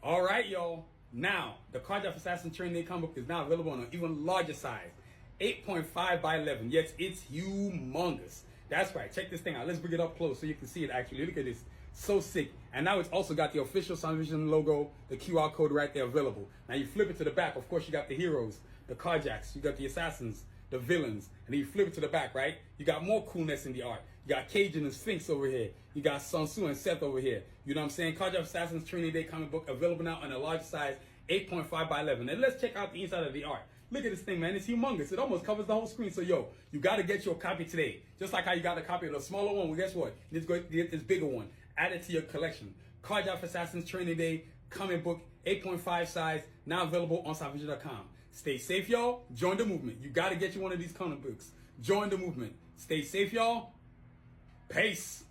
All right, y'all. Now, the Carjack Assassin Training Day comic book is now available on an even larger size. 8.5 by 11. Yes, it's humongous. That's right. Check this thing out. Let's bring it up close so you can see it actually. Look at this. So sick. And now it's also got the official Sound Vision logo, the QR code right there available. Now you flip it to the back. Of course, you got the heroes, the Carjacks, you got the assassins, the villains, and then you flip it to the back, right? You got more coolness in the art. You got Cajun and Sphinx over here. You got Sun Tzu and Seth over here. You know what I'm saying? Carjack Assassin's Training Day comic book available now in a large size, 8.5 by 11. And let's check out the inside of the art. Look at this thing, man. It's humongous. It almost covers the whole screen. So, yo, you got to get your copy today. Just like how you got a copy of the smaller one. Well, guess what? You just go get this bigger one. Add it to your collection. Carjack Assassin's Training Day comic book, 8.5 size, now available on SoundVision.com. Stay safe, y'all. Join the movement. You got to get you one of these comic books. Join the movement. Stay safe, y'all. Peace.